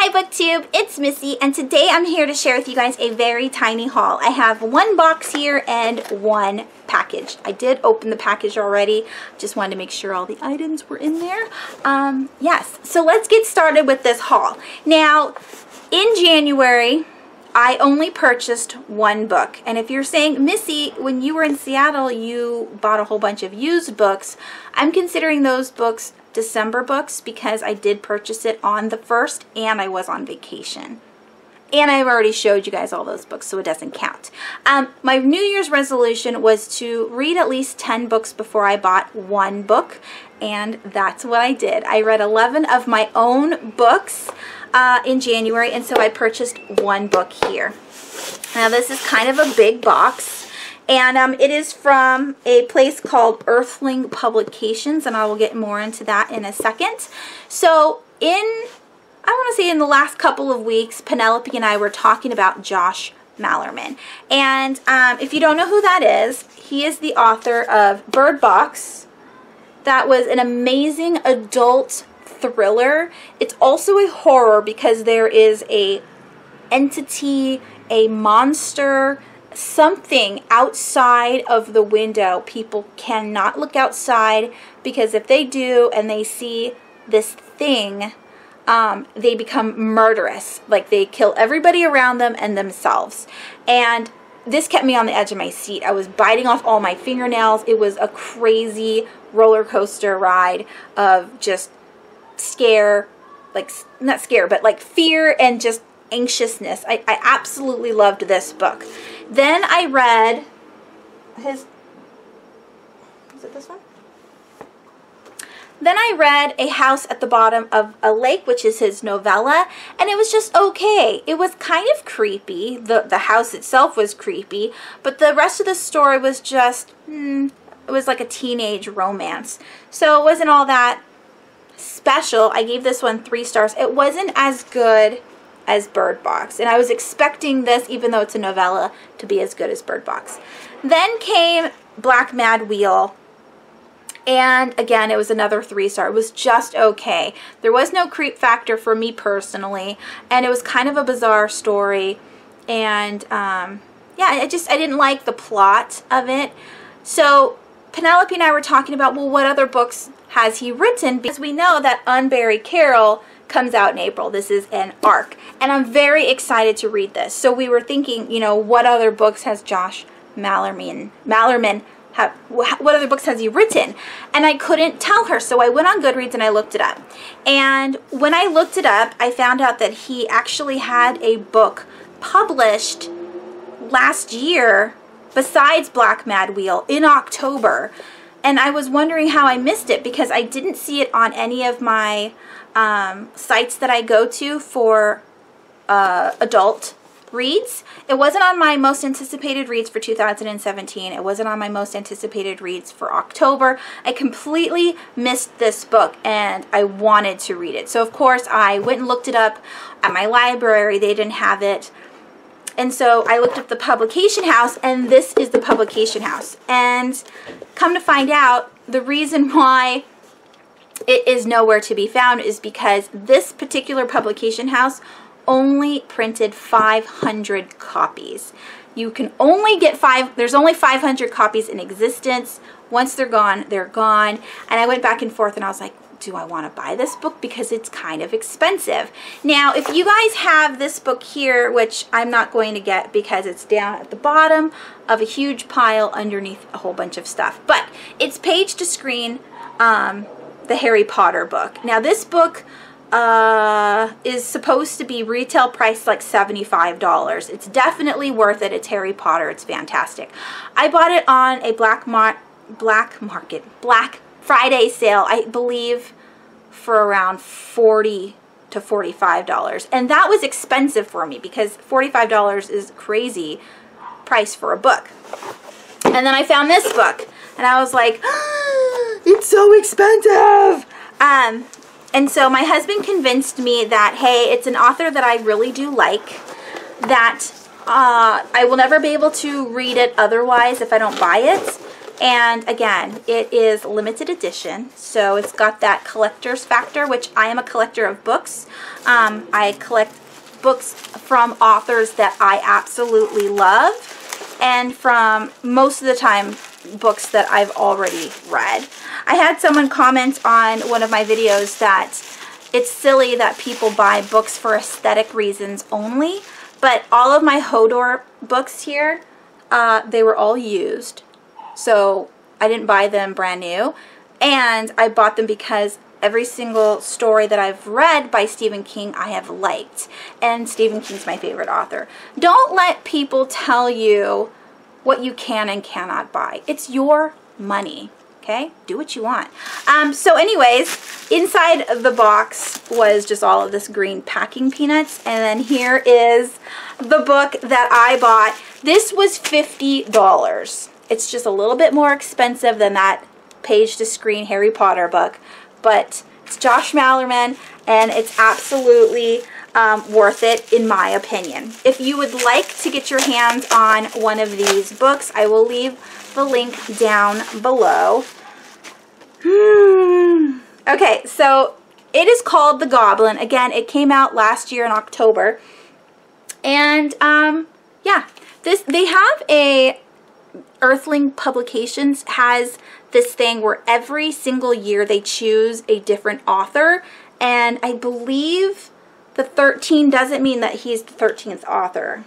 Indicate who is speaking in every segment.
Speaker 1: Hi BookTube, it's Missy, and today I'm here to share with you guys a very tiny haul. I have one box here and one package. I did open the package already, just wanted to make sure all the items were in there. Yes, so let's get started with this haul. Now, in January, I only purchased one book, and if you're saying, Missy, when you were in Seattle, you bought a whole bunch of used books, I'm considering those books December books because I did purchase it on the 1st and I was on vacation. And I've already showed you guys all those books, so it doesn't count. My New Year's resolution was to read at least 10 books before I bought one book, and that's what I did. I read 11 of my own books in January, and so I purchased one book here. Now this is kind of a big box. And it is from a place called Earthling Publications, and I will get more into that in a second. So I want to say in the last couple of weeks, Penelope and I were talking about Josh Malerman. And if you don't know who that is, he is the author of Bird Box. That was an amazing adult thriller. It's also a horror because there is a entity, a monster, something outside of the window. People cannot look outside because if they do and they see this thing, they become murderous. Like they kill everybody around them and themselves. And this kept me on the edge of my seat. I was biting off all my fingernails. It was a crazy roller coaster ride of just scare, like not scare, but like fear and just anxiousness. I absolutely loved this book. Then I read is it this one? Then I read A House at the Bottom of a Lake, which is his novella, and it was just okay. It was kind of creepy. The house itself was creepy, but the rest of the story was just, it was like a teenage romance. So it wasn't all that special. I gave this one 3 stars. It wasn't as good as Bird Box, and I was expecting this, even though it's a novella, to be as good as Bird Box. Then came Black Mad Wheel, and again it was another 3-star. It was just okay. There was no creep factor for me personally, and it was kind of a bizarre story, and yeah, I didn't like the plot of it. So Penelope and I were talking about, well, what other books has he written? Because we know that Unbury Carol comes out in April. This is an arc, and I'm very excited to read this. So we were thinking, you know, what other books has Josh Malerman what other books has he written? And I couldn't tell her, so I went on Goodreads and I looked it up. And when I looked it up, I found out that he actually had a book published last year besides Black Mad Wheel in October. And I was wondering how I missed it because I didn't see it on any of my sites that I go to for adult reads. It wasn't on my most anticipated reads for 2017. It wasn't on my most anticipated reads for October. I completely missed this book and I wanted to read it. So of course I went and looked it up at my library. They didn't have it. And so I looked up the publication house, and this is the publication house. And come to find out, the reason why it is nowhere to be found is because this particular publication house only printed 500 copies. You can only get there's only 500 copies in existence. Once they're gone, they're gone. And I went back and forth and I was like, do I want to buy this book because it's kind of expensive? Now, if you guys have this book here, which I'm not going to get because it's down at the bottom of a huge pile underneath a whole bunch of stuff, but it's page to screen, the Harry Potter book. Now, this book is supposed to be retail priced like $75. It's definitely worth it. It's Harry Potter. It's fantastic. I bought it on a Black Friday sale, I believe, for around $40 to $45. And that was expensive for me because $45 is crazy price for a book. And then I found this book and I was like, it's so expensive. And so my husband convinced me that, hey, it's an author that I really do like, that I will never be able to read it otherwise if I don't buy it. And again, it is limited edition, so it's got that collector's factor, which I am a collector of books. I collect books from authors that I absolutely love, and from most of the time books that I've already read. I had someone comment on one of my videos that it's silly that people buy books for aesthetic reasons only, but all of my Hodor books here, they were all used. So I didn't buy them brand new, and I bought them because every single story that I've read by Stephen King I have liked, and Stephen King's my favorite author. Don't let people tell you what you can and cannot buy. It's your money, okay? Do what you want. So anyways, inside the box was just all of this green packing peanuts, and then here is the book that I bought. This was $50. It's just a little bit more expensive than that page-to-screen Harry Potter book, but it's Josh Malerman, and it's absolutely worth it in my opinion. If you would like to get your hands on one of these books, I will leave the link down below. Okay, so it is called The Goblin. Again, it came out last year in October, and yeah, they have a Earthling Publications has this thing where every single year they choose a different author, and I believe the 13 doesn't mean that he's the 13th author.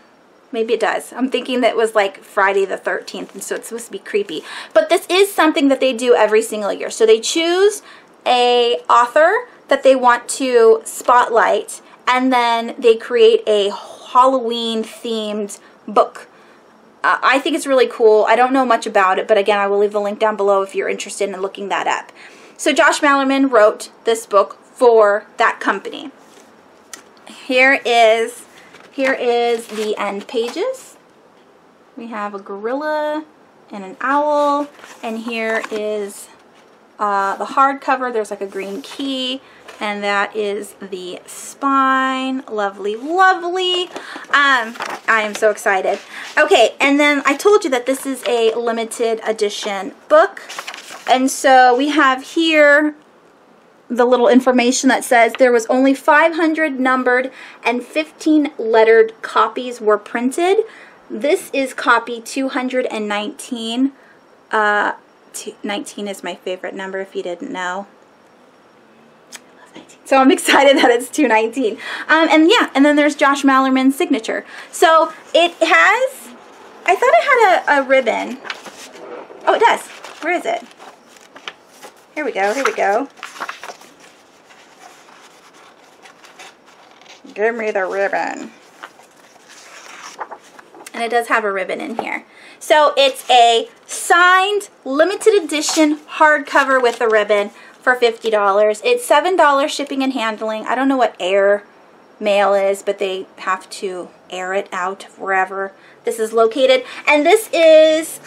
Speaker 1: Maybe it does. I'm thinking that it was like Friday the 13th, and so it's supposed to be creepy. But this is something that they do every single year. So they choose a author that they want to spotlight, and then they create a Halloween themed book. I think it's really cool. I don't know much about it, but again, I will leave the link down below if you're interested in looking that up. So Josh Malerman wrote this book for that company. Here is the end pages. We have a gorilla and an owl, and here is the hardcover. There's like a green key, and that is the spine. Lovely, lovely. I am so excited. Okay, and then I told you that this is a limited edition book, and so we have here the little information that says there was only 500 numbered and 15 lettered copies were printed. This is copy 219. 19 is my favorite number, if you didn't know. I love 19. So I'm excited that it's 219. And yeah, and then there's Josh Malerman's signature. So it has, I thought it had a ribbon. Oh, it does. Where is it? Here we go, here we go. Give me the ribbon. And it does have a ribbon in here. So it's a signed, limited edition hardcover with a ribbon for $50. It's $7 shipping and handling. I don't know what air mail is, but they have to air it out wherever this is located. And this is,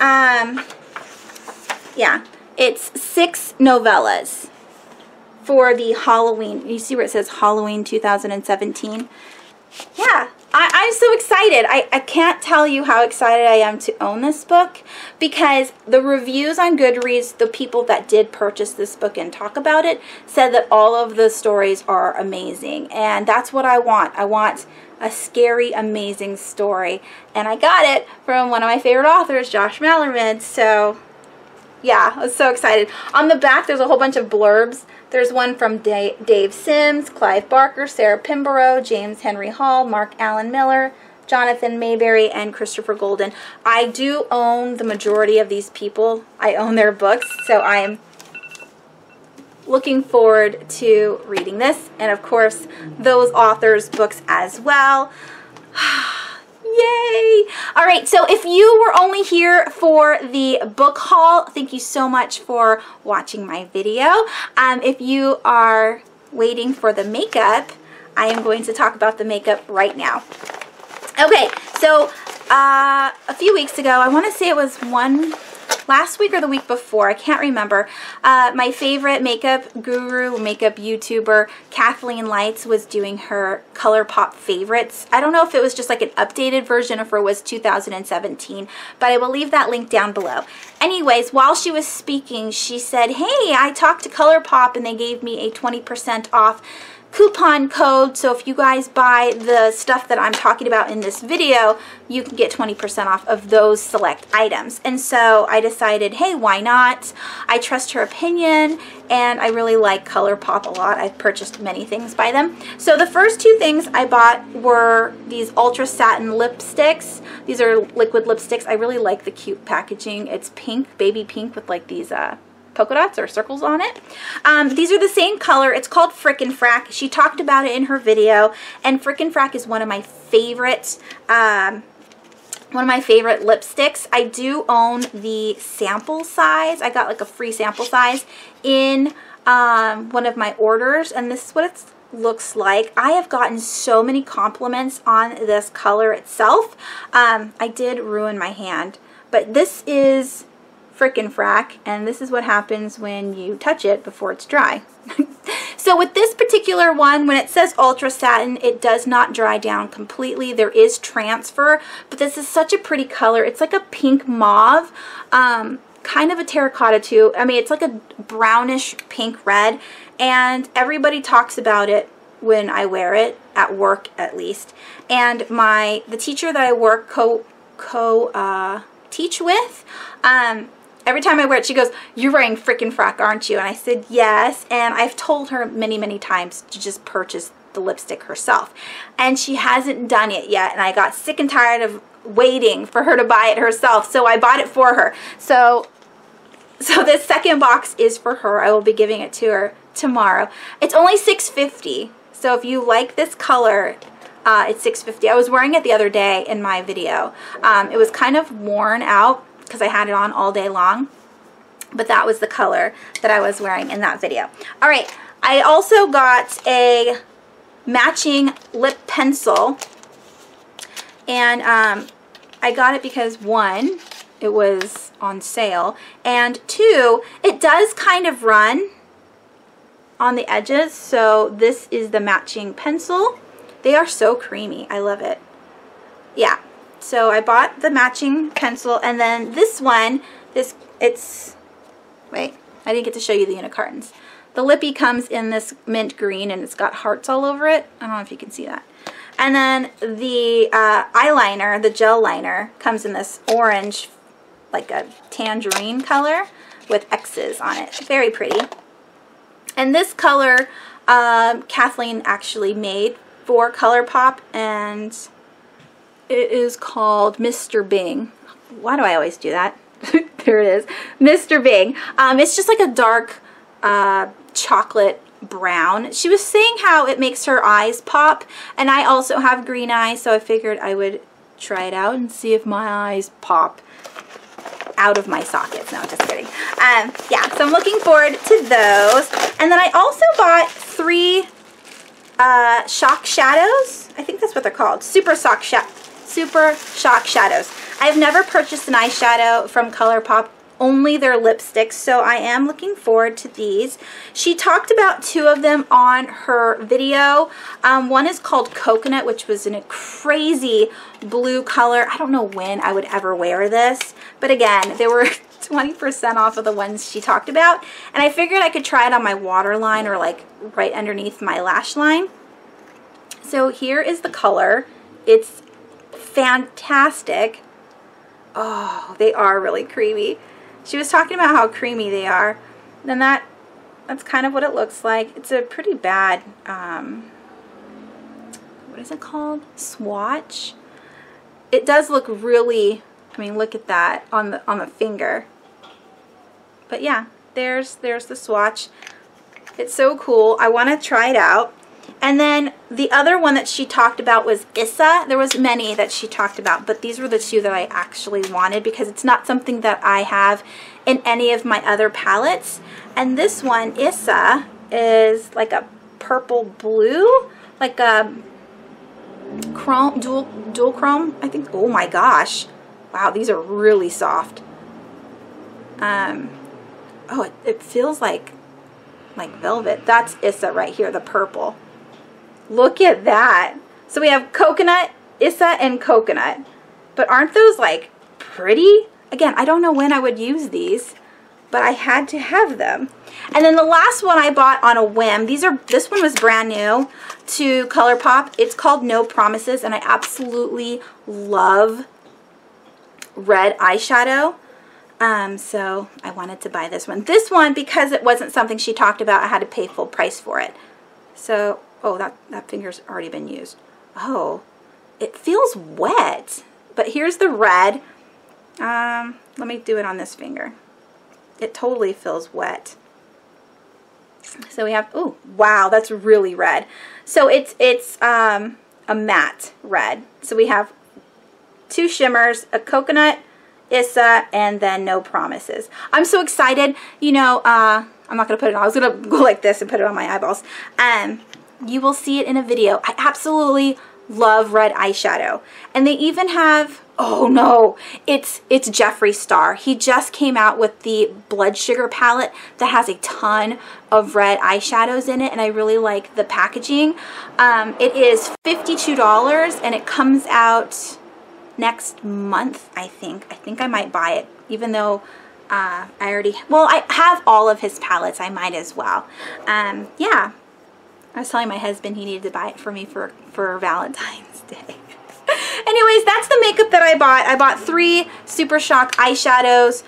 Speaker 1: yeah, it's 6 novellas for the Halloween. You see where it says Halloween 2017? Yeah, I'm so excited. I can't tell you how excited I am to own this book, because the reviews on Goodreads, the people that did purchase this book and talk about it, said that all of the stories are amazing. And that's what I want. I want a scary, amazing story. And I got it from one of my favorite authors, Josh Malerman. So yeah, I was so excited. On the back, there's a whole bunch of blurbs. There's one from Dave Sims, Clive Barker, Sarah Pimborough, James Henry Hall, Mark Allen Miller, Jonathan Mayberry, and Christopher Golden. I do own the majority of these people. I own their books, so I am looking forward to reading this. And of course, those authors' books as well. Yay! All right, so if you were only here for the book haul, thank you so much for watching my video. If you are waiting for the makeup, I am going to talk about the makeup right now. Okay, so a few weeks ago, I want to say it was last week or the week before, I can't remember, my favorite makeup guru, makeup YouTuber, Kathleen Lights, was doing her ColourPop favorites. I don't know if it was just like an updated version or if it was 2017, but I will leave that link down below. Anyways, while she was speaking, she said, hey, I talked to ColourPop and they gave me a 20% off coupon code, so if you guys buy the stuff that I'm talking about in this video, you can get 20% off of those select items. And so I decided, hey, why not? I trust her opinion, and I really like ColourPop a lot. I've purchased many things by them. So the first two things I bought were these Ultra Satin lipsticks. These are liquid lipsticks. I really like the cute packaging. It's pink, baby pink, with like these polka dots or circles on it. These are the same color. It's called Frickin' Frack. She talked about it in her video, and Frickin' Frack is one of my favorites. Lipsticks. I do own the sample size. I got like a free sample size in one of my orders, and this is what it looks like. I have gotten so many compliments on this color itself. I did ruin my hand, but this is Frickin' Frack, and this is what happens when you touch it before it's dry. So with this particular one, when it says Ultra Satin, it does not dry down completely. There is transfer, but this is such a pretty color. It's like a pink mauve, kind of a terracotta too. I mean, it's like a brownish pink red, and everybody talks about it when I wear it, at work at least. And the teacher that I teach with, every time I wear it, she goes, you're wearing Frickin' Frack, aren't you? And I said, yes. And I've told her many, many times to just purchase the lipstick herself. And she hasn't done it yet. And I got sick and tired of waiting for her to buy it herself. So I bought it for her. So this second box is for her. I will be giving it to her tomorrow. It's only $6.50. So if you like this color, it's $6.50. I was wearing it the other day in my video. It was kind of worn out because I had it on all day long, but that was the color that I was wearing in that video. All right, I also got a matching lip pencil, and I got it because one, it was on sale, and two, it does kind of run on the edges. So this is the matching pencil. They are so creamy. I love it. Yeah. So I bought the matching pencil, and then this one, wait, I didn't get to show you the unicorns. The lippy comes in this mint green, and it's got hearts all over it. I don't know if you can see that. And then the eyeliner, the gel liner, comes in this orange, like a tangerine color with X's on it. Very pretty. And this color, Kathleen actually made for ColourPop, and it is called Mr. Bing. Why do I always do that? There it is. Mr. Bing. It's just like a dark chocolate brown. She was saying how it makes her eyes pop, and I also have green eyes, so I figured I would try it out and see if my eyes pop out of my sockets. No, just kidding. Yeah, so I'm looking forward to those. And then I also bought 3 shock shadows. I think that's what they're called. Super shock shadows. I've never purchased an eyeshadow from ColourPop, only their lipsticks, so I am looking forward to these. She talked about 2 of them on her video. One is called Coconut, which was in a crazy blue color. I don't know when I would ever wear this, but again, they were 20% off of the ones she talked about, and I figured I could try it on my waterline or like right underneath my lash line. So here is the color. It's fantastic. Oh, they are really creamy. She was talking about how creamy they are. And that's kind of what it looks like. It's a pretty bad, what is it called? Swatch. It does look really, I mean, look at that on the finger. But yeah, there's the swatch. It's so cool. I want to try it out. And then the other one that she talked about was Issa. There was many that she talked about, but these were the 2 that I actually wanted because it's not something that I have in any of my other palettes. And this one, Issa, is like a purple blue, like a chrome, dual chrome, I think. Oh my gosh. Wow, these are really soft. Oh, it feels like velvet. That's Issa right here, the purple. Look at that. So we have coconut, Issa, and coconut. But aren't those like pretty? Again, I don't know when I would use these, but I had to have them. And then the last one I bought on a whim. This one was brand new to ColourPop. It's called No Promises, and I absolutely love red eyeshadow. So I wanted to buy this one. This one, because it wasn't something she talked about, I had to pay full price for it. So, oh, that finger's already been used. Oh, it feels wet. But here's the red. Let me do it on this finger. It totally feels wet. So we have, oh, wow, that's really red. So it's a matte red. So we have 2 shimmers, a coconut, Issa, and then No Promises. I'm so excited. You know, I'm not going to put it on. I was going to go like this and put it on my eyeballs. You will see it in a video. I absolutely love red eyeshadow. And they even have, oh no, it's Jeffree Star. He just came out with the Blood Sugar palette that has a ton of red eyeshadows in it, and I really like the packaging. It is $52, and it comes out next month, I think. I think I might buy it, even though I have all of his palettes. I might as well. Yeah. I was telling my husband he needed to buy it for me for Valentine's Day. Anyways, that's the makeup that I bought. I bought 3 Super Shock eyeshadows,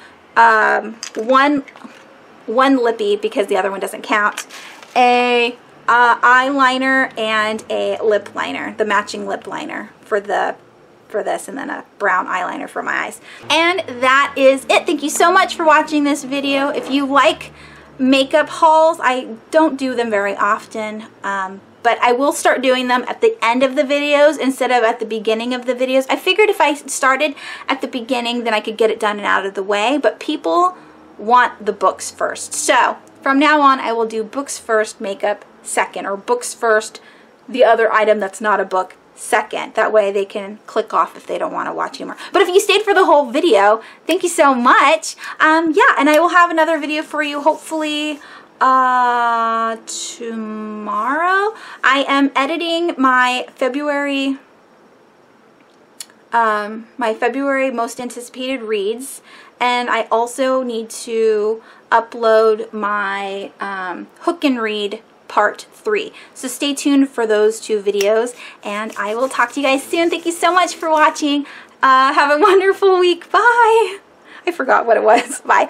Speaker 1: one lippy because the other one doesn't count, a eyeliner, and a lip liner, the matching lip liner for this, and then a brown eyeliner for my eyes. And that is it. Thank you so much for watching this video. If you like makeup hauls, I don't do them very often, but I will start doing them at the end of the videos instead of at the beginning of the videos. I figured if I started at the beginning, then I could get it done and out of the way, but people want the books first. So from now on, I will do books first, makeup second, or books first, the other item that's not a book second. That way they can click off if they don't want to watch anymore. But if you stayed for the whole video, thank you so much. Yeah, and I will have another video for you hopefully tomorrow. I am editing my February most anticipated reads, and I also need to upload my hook and read part 3. So stay tuned for those 2 videos, and I will talk to you guys soon. Thank you so much for watching. Have a wonderful week. Bye. I forgot what it was. Bye.